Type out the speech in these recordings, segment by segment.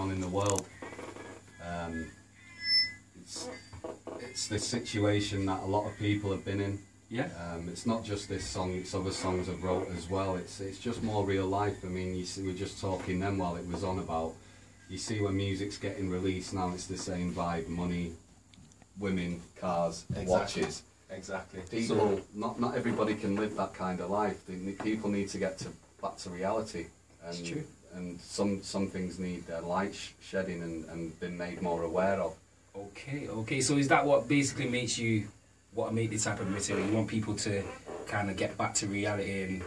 on in the world. It's this situation that a lot of people have been in. Yeah. It's not just this song, it's other songs I've wrote as well. It's just more real life. I mean, you see, we were just talking then while it was on about, you see when music's getting released now, it's the same vibe: money, women, cars, watches. Exactly. People, not everybody can live that kind of life. People need to get back to reality. And, it's true. And some things need light shedding and been made more aware of. Okay. So is that what basically makes you want to make this type of material? You want people to kind of get back to reality and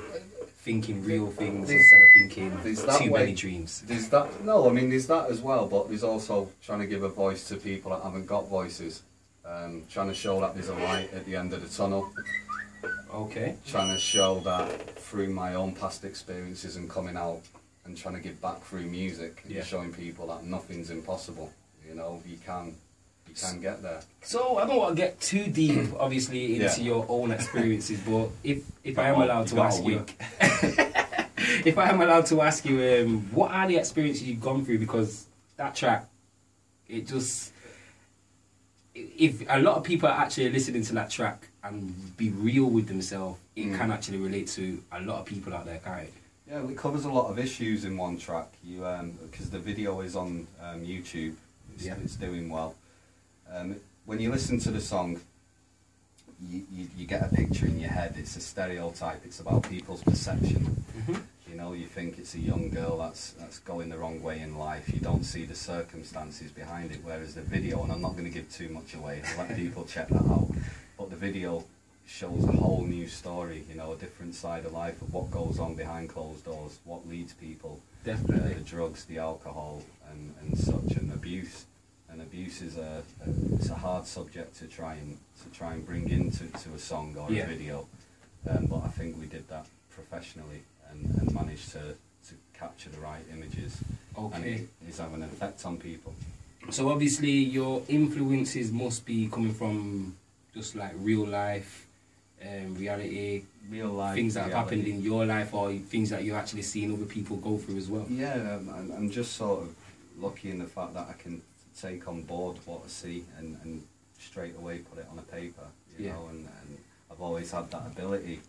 thinking real things instead of thinking too many dreams. There's that. No, I mean there's that as well, but there's also trying to give a voice to people that haven't got voices. Trying to show that there's a light at the end of the tunnel. Okay. Trying to show that through my own past experiences and coming out and trying to give back through music and showing people that nothing's impossible. You know, you can get there. So I don't want to get too deep, obviously, into your own experiences, but if I am allowed to ask you, if I am allowed to ask you, what are the experiences you've gone through? Because that track, it just, if a lot of people are actually listening to that track and be real with themselves, it can actually relate to a lot of people out there, can't it? Yeah, it covers a lot of issues in one track. You because the video is on YouTube, it's doing well. When you listen to the song, you get a picture in your head. It's a stereotype. It's about people's perception. You know, you think it's a young girl that's going the wrong way in life. You don't see the circumstances behind it. Whereas the video, and I'm not going to give too much away, I'll let people check that out. But the video shows a whole new story. You know, a different side of life of what goes on behind closed doors, what leads people. Definitely. The drugs, the alcohol, and such, and abuse. And abuse is it's a hard subject to try and bring into a song or a video, but I think we did that professionally and managed to capture the right images. And it is having an effect on people. So obviously your influences must be coming from just like real life, reality, things that have happened in your life, or things that you're actually seeing other people go through as well. Yeah, I'm just sort of lucky in the fact that I can take on board what I see and straight away put it on a paper, you know, and I've always had that ability.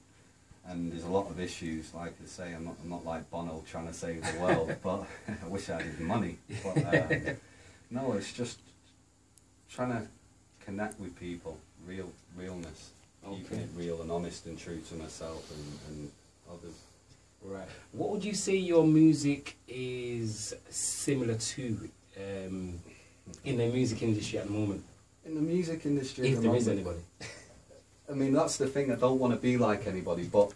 And there's a lot of issues, like I say, I'm not like Bono trying to save the world, but I wish I had his money. But no, it's just trying to connect with people, realness, keeping it real and honest and true to myself and others. Right. What would you say your music is similar to in the music industry at the moment? In the music industry, if there is anybody. I mean, that's the thing. I don't want to be like anybody, but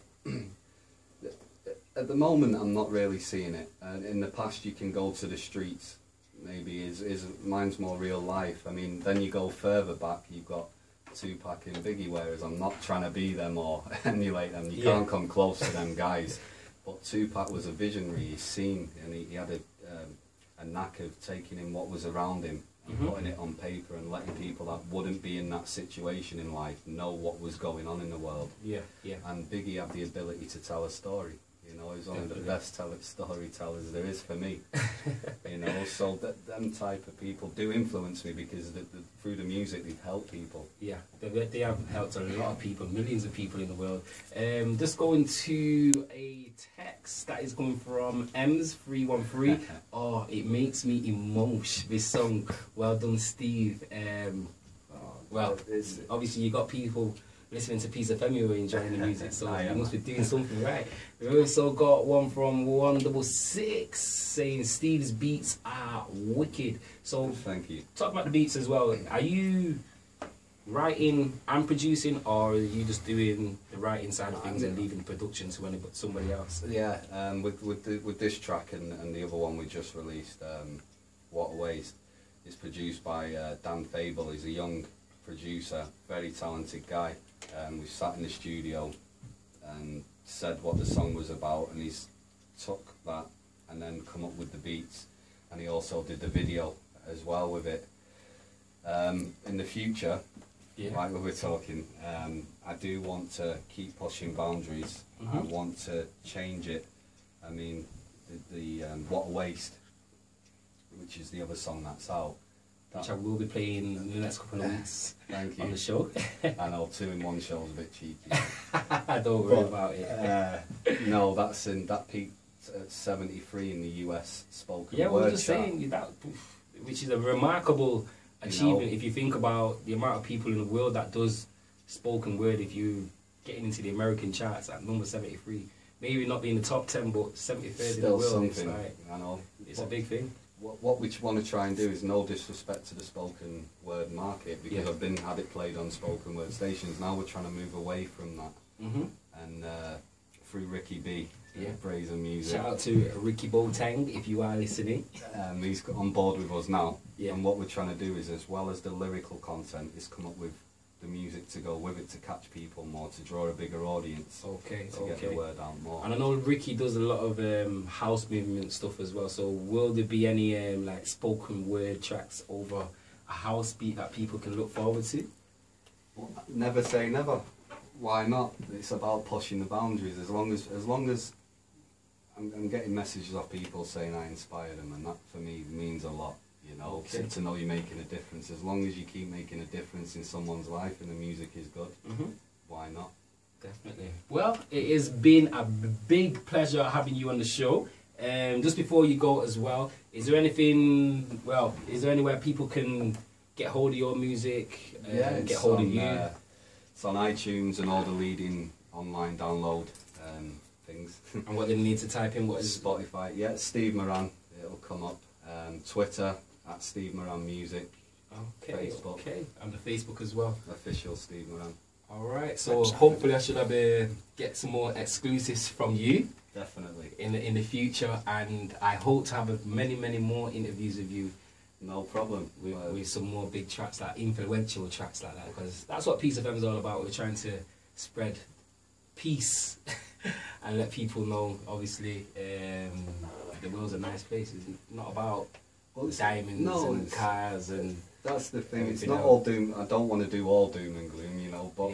at the moment, I'm not really seeing it. In the past, you can go to the streets. Maybe mine's more real life. I mean, then you go further back. You've got Tupac and Biggie, whereas I'm not trying to be them or emulate them. You can't come close to them guys. But Tupac was a visionary. He's seen, and he had a knack of taking in what was around him and putting it on paper and letting people that wouldn't be in that situation in life know what was going on in the world. And Biggie had the ability to tell a story. You know, he's one of the best storytellers there is for me. You know, so them type of people do influence me because through the music they've helped people. Yeah, they have helped a lot of people, millions of people in the world. Just going to a text that is coming from Ems313. Oh, it makes me emotion. This song, well done, Steve. Well, obviously you got people listening to Piece of Femi who are enjoying the music, so you must be doing something right. We also got one from 166 saying Steve's beats are wicked. So thank you. Talk about the beats as well. Are you writing and producing, or are you just doing the writing side of things and leaving the production to somebody else? Yeah, with this track and the other one we just released, Water Waste, is produced by Dan Fable. He's a young producer, very talented guy. We sat in the studio and said what the song was about, and he's took that and then come up with the beats, and he also did the video as well with it. In the future, like we were talking, I do want to keep pushing boundaries. I want to change it. I mean, the Water Waste, which is the other song that's out. Which I will be playing in the next couple of weeks. Thank you. On the show. I know 2-in-1 show's a bit cheeky. Don't worry about it. No, that peaked at 73 in the US spoken yeah, word I was just chart. saying that, which is a remarkable achievement if you think about the amount of people in the world that does spoken word. If you getting into the American charts at number 73, maybe not being the top 10, but 73rd in the world. Something, it's like, I know. It's a big thing. What we want to try and do is no disrespect to the spoken word market, because I've had it played on spoken word stations. Now we're trying to move away from that, and through Ricky B, Brazen Music. Shout out to Ricky Boateng if you are listening. He's got on board with us now, Yeah. and what we're trying to do is, as well as the lyrical content, is come up with the music to go with it to catch people more, to draw a bigger audience. Okay, to get the word out more. And I know Ricky does a lot of house movement stuff as well. So will there be any like spoken word tracks over a house beat that people can look forward to? Well, never say never. Why not? It's about pushing the boundaries. As long as I'm getting messages off people saying I inspire them, and that for me means a lot. You know, to know you're making a difference. As long as you keep making a difference in someone's life and the music is good, why not? Definitely. Well, it has been a big pleasure having you on the show. Just before you go as well, is there anywhere people can get hold of your music, get hold of you? It's on iTunes and all the leading online download things. And what they need to type in? What is Spotify? Yeah, Steve Moran. It'll come up. Twitter at Steve Moran Music. Okay, Facebook. okay, and the Facebook as well. Official Steve Moran. All right, so hopefully I should have get some more exclusives from you. Definitely. In the future, and I hope to have many more interviews with you. No problem. With some more big tracks, like influential tracks like that, because that's what Peace FM is all about. We're trying to spread peace and let people know, obviously, the world's a nice place. It's not about diamonds and cars and... That's the thing, it's not all doom. I don't want to do all doom and gloom, you know, but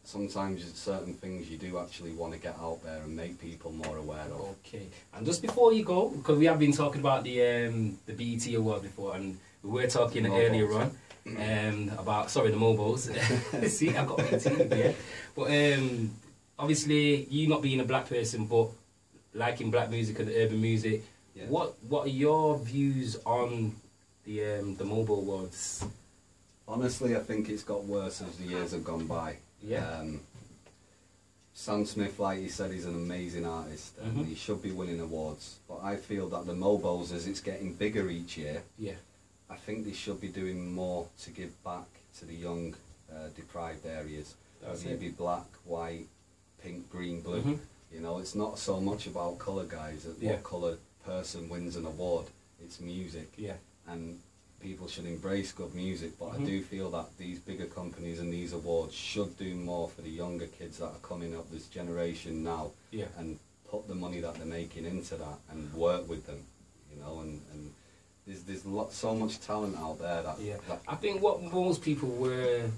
sometimes there's certain things you do actually want to get out there and make people more aware of. Okay, and just before you go, because we have been talking about the BET Award before, and we were talking earlier on about, sorry, the Mobos. See, I've got BET here. But obviously, you not being a black person, but liking black music and urban music, what are your views on the Mobile Awards? Honestly, I think it's got worse as the years have gone by. Yeah. Sam Smith, like you said, he's an amazing artist and he should be winning awards. But I feel that the Mobos, as it's getting bigger each year, I think they should be doing more to give back to the young, deprived areas. Whether you be black, white, pink, green, blue. You know, it's not so much about colour, guys. What colour person wins an award? It's music. And people should embrace good music, but I do feel that these bigger companies and these awards should do more for the younger kids that are coming up, this generation now, and put the money that they're making into that and work with them, you know, and there's so much talent out there that... I think what most people were